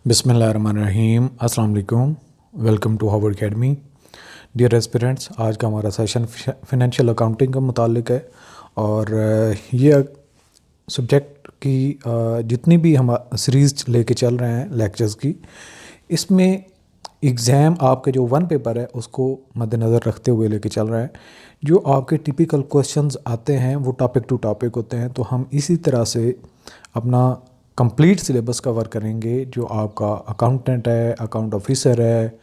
बिस्मिल्लाहिर्रहमानिर्रहीम, अस्सलाम वालेकुम। Welcome to Harvard academy. Dear aspirants, आज का हमारा सेशन फिनेंशियल अकाउंटिंग का मुताल्लिक है और ये सब्जेक्ट की जितनी भी हम सीरीज़ लेके चल रहे हैं लेक्चर्स की, इसमें एग्ज़ाम आपके जो वन पेपर है उसको मद्देनज़र रखते हुए लेके चल रहा है। जो आपके टिपिकल क्वेश्चंस आते हैं वो टॉपिक टू टॉपिक होते हैं, तो हम इसी तरह से अपना कंप्लीट सिलेबस कवर करेंगे। जो आपका अकाउंटेंट है, अकाउंट ऑफिसर है,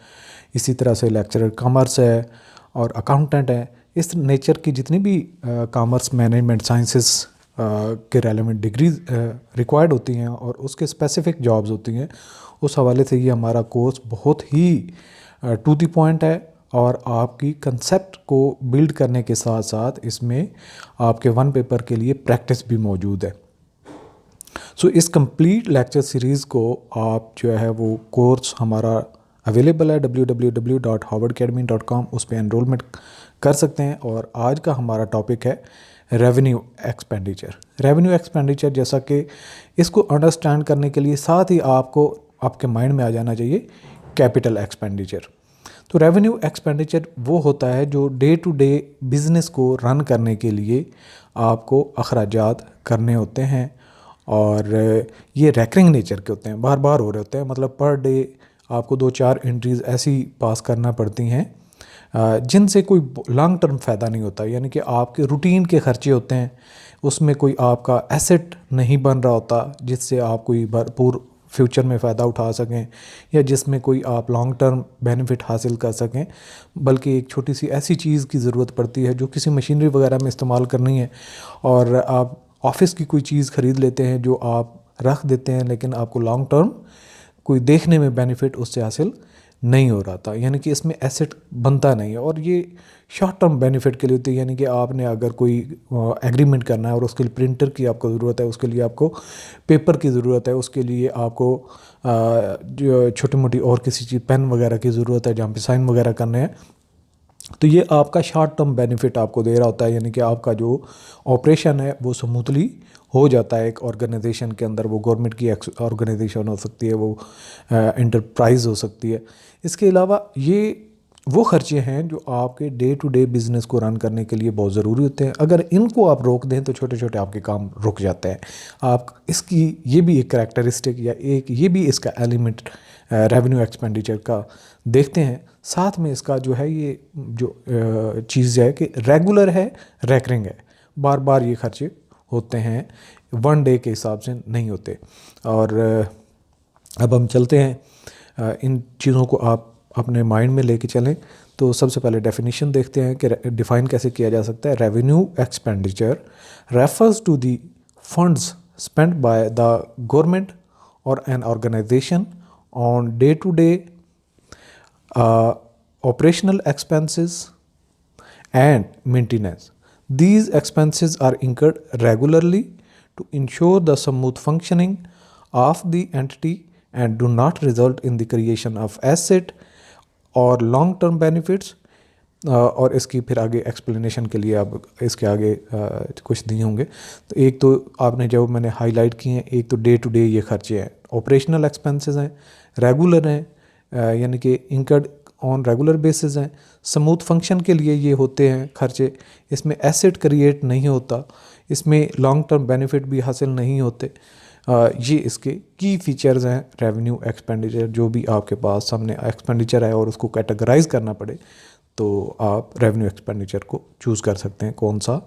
इसी तरह से लेक्चरर कॉमर्स है और अकाउंटेंट है, इस नेचर की जितनी भी कॉमर्स मैनेजमेंट साइंसेस के रेलेवेंट डिग्रीज रिक्वायर्ड होती हैं और उसके स्पेसिफिक जॉब्स होती हैं, उस हवाले से ये हमारा कोर्स बहुत ही टू द पॉइंट है और आपकी कंसेप्ट को बिल्ड करने के साथ साथ इसमें आपके वन पेपर के लिए प्रैक्टिस भी मौजूद है। सो इस कंप्लीट लेक्चर सीरीज़ को आप जो है वो कोर्स हमारा अवेलेबल है www.howardacademy.com, उस पर एनरोलमेंट कर सकते हैं। और आज का हमारा टॉपिक है रेवेन्यू एक्सपेंडिचर। रेवेन्यू एक्सपेंडिचर जैसा कि इसको अंडरस्टैंड करने के लिए साथ ही आपको आपके माइंड में आ जाना चाहिए कैपिटल एक्सपेंडिचर। तो रेवेन्यू एक्सपेंडिचर वो होता है जो डे टू डे बिज़नेस को रन करने के लिए आपको अखराजात करने होते हैं और ये रैकरिंग नेचर के होते हैं, बार बार हो रहे होते हैं। मतलब पर डे आपको 2-4 एंट्रीज़ ऐसी पास करना पड़ती हैं जिनसे कोई लॉन्ग टर्म फ़ायदा नहीं होता, यानी कि आपके रूटीन के खर्चे होते हैं, उसमें कोई आपका एसेट नहीं बन रहा होता जिससे आप कोई भरपूर फ्यूचर में फ़ायदा उठा सकें या जिसमें कोई आप लॉन्ग टर्म बेनिफिट हासिल कर सकें, बल्कि एक छोटी सी ऐसी चीज़ की ज़रूरत पड़ती है जो किसी मशीनरी वगैरह में इस्तेमाल करनी है और आप ऑफिस की कोई चीज़ ख़रीद लेते हैं जो आप रख देते हैं, लेकिन आपको लॉन्ग टर्म कोई देखने में बेनिफिट उससे हासिल नहीं हो रहा था, यानी कि इसमें एसेट बनता नहीं है। और ये शॉर्ट टर्म बेनिफिट के लिए होती है, यानी कि आपने अगर कोई एग्रीमेंट करना है और उसके लिए प्रिंटर की आपको ज़रूरत है, उसके लिए आपको पेपर की ज़रूरत है, उसके लिए आपको जो छोटी मोटी और किसी चीज़ पेन वगैरह की ज़रूरत है जहाँ पे साइन वगैरह करने हैं, तो ये आपका शॉर्ट टर्म बेनिफिट आपको दे रहा होता है, यानी कि आपका जो ऑपरेशन है वो स्मूथली हो जाता है एक ऑर्गेनाइजेशन के अंदर। वो गवर्नमेंट की ऑर्गेनाइजेशन हो सकती है, वो एंटरप्राइज हो सकती है। इसके अलावा ये वो खर्चे हैं जो आपके डे टू डे बिज़नेस को रन करने के लिए बहुत ज़रूरी होते हैं। अगर इनको आप रोक दें तो छोटे छोटे आपके काम रुक जाते हैं। आप इसकी ये भी एक करैक्टरिस्टिक या एक ये भी इसका एलिमेंट रेवेन्यू एक्सपेंडिचर का देखते हैं। साथ में इसका जो है ये जो चीज़ है कि रेगुलर है, रैकरिंग है, बार बार ये खर्चे होते हैं, वन डे के हिसाब से नहीं होते। और अब हम चलते हैं, इन चीज़ों को आप अपने माइंड में लेके चलें। तो सबसे पहले डेफिनेशन देखते हैं कि डिफ़ाइन कैसे किया जा सकता है। Revenue expenditure refers to the funds spent by the government or an organisation on day-to-day operational expenses and maintenance. These expenses are incurred regularly to ensure the smooth functioning of the entity and do not result in the creation of asset or long-term benefits. और इसकी फिर आगे explanation के लिए आप इसके आगे कुछ दिए होंगे। तो एक तो आपने जो मैंने हाईलाइट किए हैं, एक तो डे टू डे ये खर्चे हैं, ऑपरेशनल एक्सपेंसेस हैं, रेगुलर हैं यानी कि इंकर्ड ऑन रेगुलर बेसिस हैं, स्मूथ फंक्शन के लिए ये होते हैं खर्चे, इसमें एसेट क्रिएट नहीं होता, इसमें लॉन्ग टर्म बेनिफिट भी हासिल नहीं होते। ये इसके की फीचर्स हैं रेवेन्यू एक्सपेंडिचर। जो भी आपके पास सामने एक्सपेंडिचर है और उसको कैटेगराइज करना पड़े तो आप रेवेन्यू एक्सपेंडिचर को चूज़ कर सकते हैं कौन सा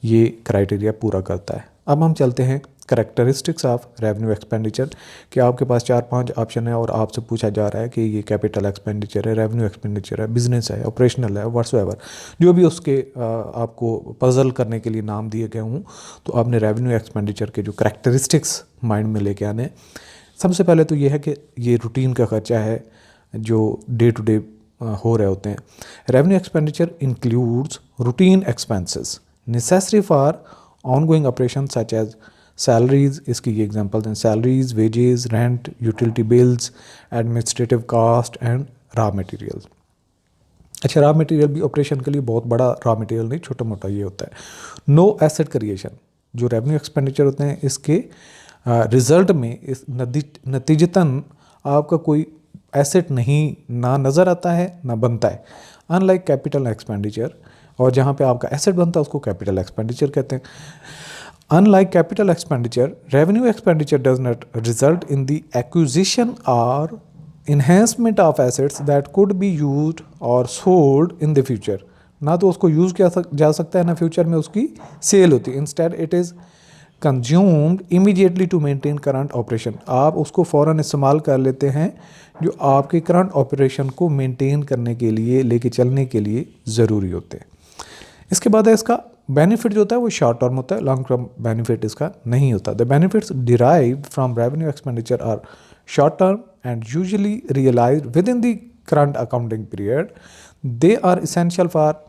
ये क्राइटेरिया पूरा करता है। अब हम चलते हैं करैक्टरिस्टिक्स ऑफ रेवेन्यू एक्सपेंडिचर कि आपके पास 4-5 ऑप्शन है और आपसे पूछा जा रहा है कि ये कैपिटल एक्सपेंडिचर है, रेवेन्यू एक्सपेंडिचर है, बिजनेस है, ऑपरेशनल है, व्हाट्सएवर जो भी उसके आपको पजल करने के लिए नाम दिए गए हों, तो आपने रेवेन्यू एक्सपेंडिचर के जो करैक्टरिस्टिक्स माइंड में लेके आने। सबसे पहले तो ये है कि ये रूटीन का खर्चा है जो डे टू डे हो रहे होते हैं। Revenue expenditure includes routine expenses necessary for ongoing operation such as salaries, इसकी ये एग्जांपल्स हैं, salaries, wages, rent, utility bills, administrative cost and raw materials. अच्छा, रॉ मटेरियल भी ऑपरेशन के लिए बहुत बड़ा रॉ मटेरियल नहीं, छोटा मोटा ये होता है। नो एसेट क्रिएशन, जो रेवेन्यू एक्सपेंडिचर होते हैं इसके रिजल्ट में इस नतीजतन आपका कोई एसेट नहीं ना नज़र आता है ना बनता है, अनलाइक कैपिटल एक्सपेंडिचर। और जहाँ पे आपका एसेट बनता है उसको कैपिटल एक्सपेंडिचर कहते हैं। Unlike capital expenditure, revenue expenditure does not result in the acquisition or enhancement of assets that could be used or sold in the future। ना तो उसको यूज़ किया जा सकता है ना फ्यूचर में उसकी सेल होती है। Instead it is consumed immediately to maintain current operation. आप उसको फ़ौरन इस्तेमाल कर लेते हैं जो आपके करंट ऑपरेशन को मेंटेन करने के लिए, लेके चलने के लिए ज़रूरी होते हैं। इसके बाद है इसका बेनिफिट जो होता है वो शॉर्ट टर्म होता है, लॉन्ग टर्म बेनिफिट इसका नहीं होता। The benefits derive from revenue expenditure are short term and usually realised within the current accounting period. They are essential for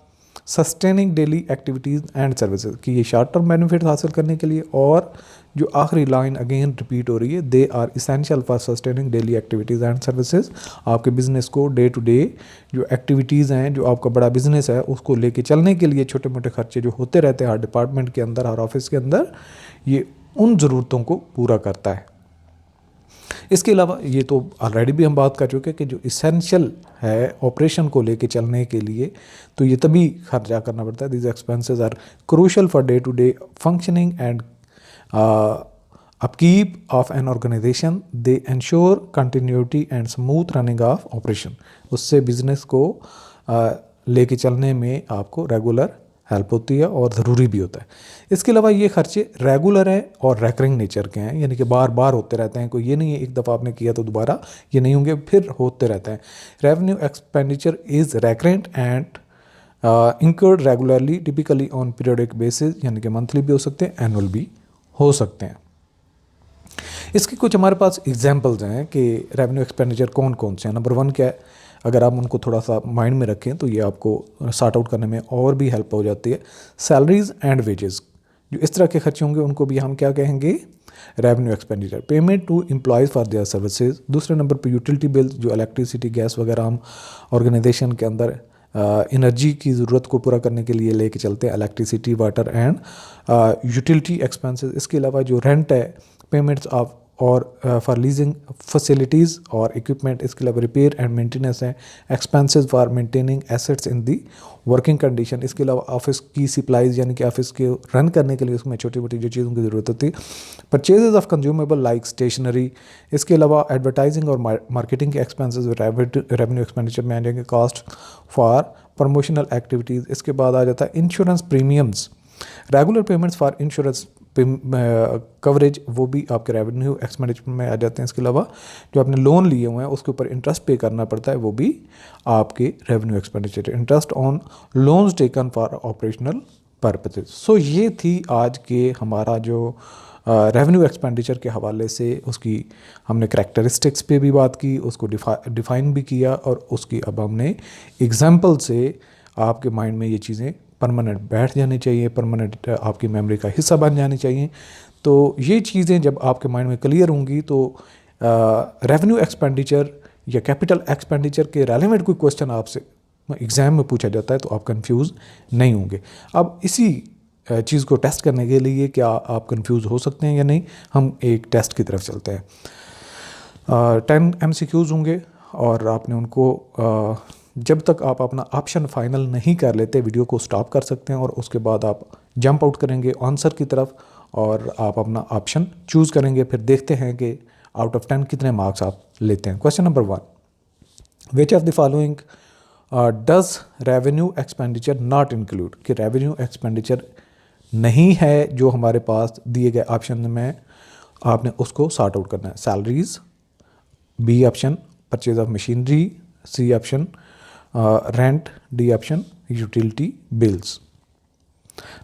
sustaining daily activities and services. कि ये short term benefit हासिल करने के लिए, और जो आखिरी लाइन अगेन रिपीट हो रही है, they are essential for sustaining daily activities and services. आपके बिजनेस को डे टू डे जो एक्टिविटीज़ हैं, जो आपका बड़ा बिजनेस है उसको लेके चलने के लिए छोटे मोटे खर्चे जो होते रहते हैं हर डिपार्टमेंट के अंदर, हर ऑफिस के अंदर, ये उन ज़रूरतों को पूरा करता है। इसके अलावा ये तो ऑलरेडी भी हम बात कर चुके हैं कि जो इसेंशियल है ऑपरेशन को लेके चलने के लिए, तो ये तभी खर्चा करना पड़ता है। These expenses are crucial for day to day functioning and upkeep of an organisation. They ensure continuity and smooth running of operation. उससे बिजनेस को लेके चलने में आपको रेगुलर हेल्प होती है और ज़रूरी भी होता है। इसके अलावा ये खर्चे रेगुलर हैं और रेकरिंग नेचर के हैं, यानी कि बार बार होते रहते हैं। कोई ये नहीं है एक दफ़ा आपने किया तो दोबारा ये नहीं होंगे, फिर होते रहते हैं। Revenue expenditure is recurrent and incurred regularly, typically on periodic basis, यानी कि मंथली भी हो सकते हैं, एनुअल भी हो सकते हैं। इसके कुछ हमारे पास एग्जाम्पल्स हैं कि रेवेन्यू एक्सपेंडिचर कौन कौन से हैं। नंबर 1 क्या है, अगर आप उनको थोड़ा सा माइंड में रखें तो ये आपको सॉर्ट आउट करने में और भी हेल्प हो जाती है। सैलरीज एंड वेजेस, जो इस तरह के खर्चे होंगे उनको भी हम क्या कहेंगे, revenue expenditure. Payment to employees for their services. दूसरे नंबर पर यूटिलिटी बिल्स, जो इलेक्ट्रिसिटी गैस वगैरह हम ऑर्गेनाइजेशन के अंदर एनर्जी की ज़रूरत को पूरा करने के लिए लेके चलते हैं, electricity, water and utility expenses. इसके अलावा जो रेंट है, पेमेंट्स ऑफ और फॉर लीजिंग फैसिलिटीज़ और इक्विपमेंट। इसके अलावा रिपेयर एंड मेंटेनेंस है, expenses for maintaining assets in the working condition. इसके अलावा ऑफिस की सप्लाईज, यानी कि ऑफिस के रन करने के लिए उसमें छोटी मोटी जो चीज़ों की ज़रूरत होती है। Purchases of consumable like stationery. इसके अलावा एडवर्टाइजिंग और मार्केटिंग के एक्सपेंसेस रेवेन्यू एक्सपेंडिचर में आ जाएंगे। Cost for promotional activities. इसके बाद आ जाता है insurance premiums, regular payments for insurance coverage, वो भी आपके रेवेन्यू एक्सपेंडिचर में आ जाते हैं। इसके अलावा जो आपने लोन लिए हुए हैं उसके ऊपर इंटरेस्ट पे करना पड़ता है, वो भी आपके revenue expenditure. Interest on loans taken for operational purposes. So ये थी आज के हमारा जो रेवेन्यू एक्सपेंडिचर के हवाले से, उसकी हमने करैक्टरिस्टिक्स पे भी बात की, उसको डिफ़ाइन भी किया, और उसकी अब हमने एग्जाम्पल से आपके माइंड में ये चीज़ें परमानेंट बैठ जानी चाहिए, परमानेंट आपकी मेमोरी का हिस्सा बन जानी चाहिए। तो ये चीज़ें जब आपके माइंड में क्लियर होंगी तो रेवेन्यू एक्सपेंडिचर या कैपिटल एक्सपेंडिचर के रेलेवेंट कोई क्वेश्चन आपसे एग्ज़ाम में पूछा जाता है तो आप कंफ्यूज नहीं होंगे। अब इसी चीज़ को टेस्ट करने के लिए क्या आप कंफ्यूज हो सकते हैं या नहीं, हम एक टेस्ट की तरफ चलते हैं। 10 MCQs होंगे और आपने उनको जब तक आप अपना ऑप्शन फाइनल नहीं कर लेते वीडियो को स्टॉप कर सकते हैं, और उसके बाद आप जंप आउट करेंगे आंसर की तरफ और आप अपना ऑप्शन चूज़ करेंगे। फिर देखते हैं कि आउट ऑफ 10 कितने मार्क्स आप लेते हैं। Question number 1, which of the following does revenue expenditure not include. कि रेवेन्यू एक्सपेंडिचर नहीं है जो हमारे पास दिए गए ऑप्शन में, आपने उसको सॉर्ट आउट करना है। Salaries, B option purchase of machinery, C option rent, D option utility bills.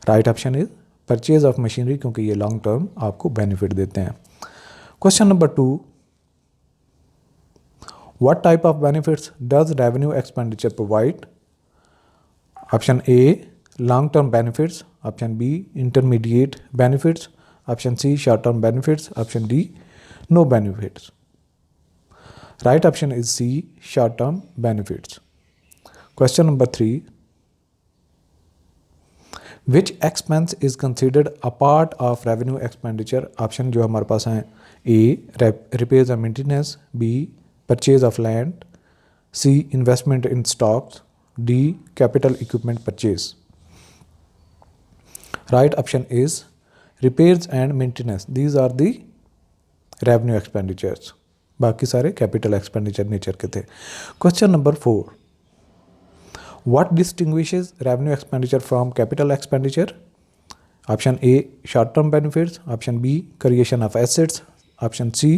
Right option is purchase of machinery, क्योंकि ये लॉन्ग टर्म आपको बेनिफिट देते हैं। Question number 2, what type of benefits does revenue expenditure provide. Option A long term benefits, option B intermediate benefits, option C short term benefits, option D no benefits. Right option is C short term benefits. Question number 3, which expense is considered a part of revenue expenditure। Option जो हमारे पास हैं, A repairs and maintenance, B purchase of land, C investment in stocks, D capital equipment purchase. Right option is repairs and maintenance, these are the revenue expenditures, बाकी सारे capital expenditure nature के थे। Question number 4, what distinguishes revenue expenditure from capital expenditure? Option A short term benefits, option B creation of assets, option C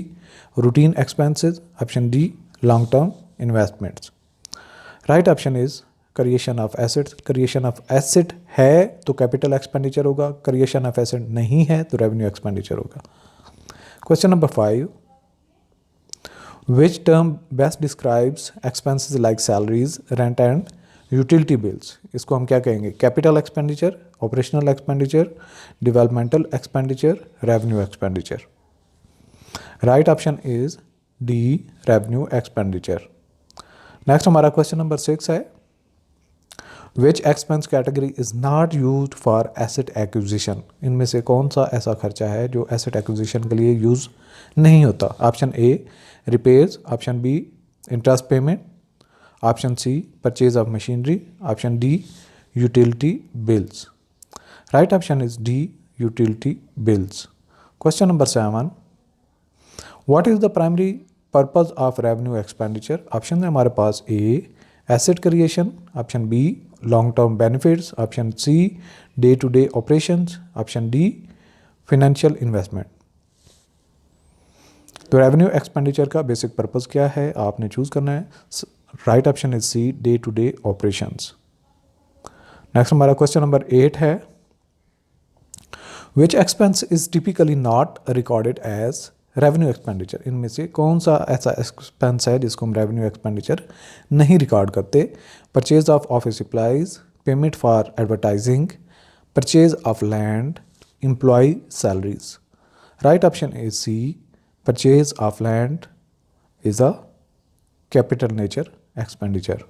routine expenses, option D long term investments. Right option is creation of assets. Creation of asset है तो capital expenditure होगा, creation of asset नहीं है तो revenue expenditure होगा। Question number 5, which term best describes expenses like salaries, rent and utility bills? इसको हम क्या कहेंगे? Capital expenditure, operational expenditure, developmental expenditure, revenue expenditure. Right option is D revenue expenditure. Next हमारा question number 6 है, which expense category is not used for asset acquisition? इनमें से कौन सा ऐसा खर्चा है जो एसेट एक्विजिशन के लिए यूज नहीं होता? Option A repairs, option B interest payment, option C purchase of machinery, option D utility bills. Right option is D utility bills. Question number 7, what is the primary purpose of revenue expenditure? Option है हमारे पास A asset creation, option B long term benefits, option C day to day operations, option D financial investment. तो revenue expenditure का basic purpose क्या है आपने choose करना है। Right option is C day to day operations. Next हमारा question number 8 है, which expense is typically not recorded as revenue expenditure? इनमें से कौन सा ऐसा एक्सपेंस है जिसको हम रेवेन्यू एक्सपेंडिचर नहीं रिकॉर्ड करते? Purchase of office supplies, payment for advertising, purchase of land, employ salaries. Right option is C purchase of land is a capital nature expenditure.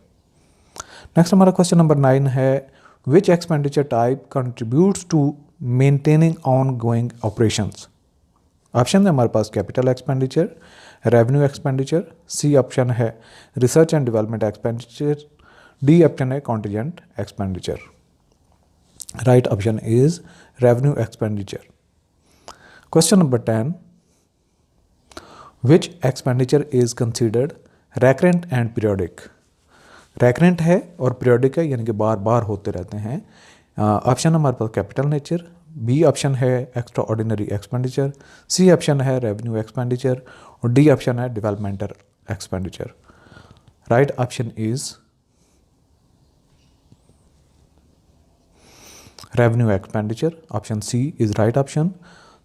Next हमारा क्वेश्चन नंबर 9 है, which expenditure type contributes to maintaining ongoing operations? Option है हमारे पास capital expenditure, revenue expenditure, C option है research and development expenditure, D option है contingent expenditure. Right option is revenue expenditure. Question number 10, which expenditure is considered recurrent and periodic? Recurrent है और periodic है यानी कि बार बार होते रहते हैं। ऑप्शन हमारे पास कैपिटल नेचर, बी ऑप्शन है extraordinary expenditure, C option है रेवेन्यू एक्सपेंडिचर और डी ऑप्शन है developmental expenditure. Right option is revenue expenditure, option C is right option.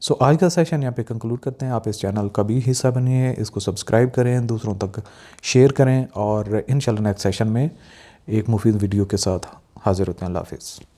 So आज का सेशन यहाँ पे कंक्लूड करते हैं। आप इस चैनल का भी हिस्सा बनिए, इसको सब्सक्राइब करें, दूसरों तक शेयर करें और इंशाल्लाह नेक्स्ट सेशन में एक मुफीद वीडियो के साथ हाजिर होते हैं। अल्लाह हाफिज़।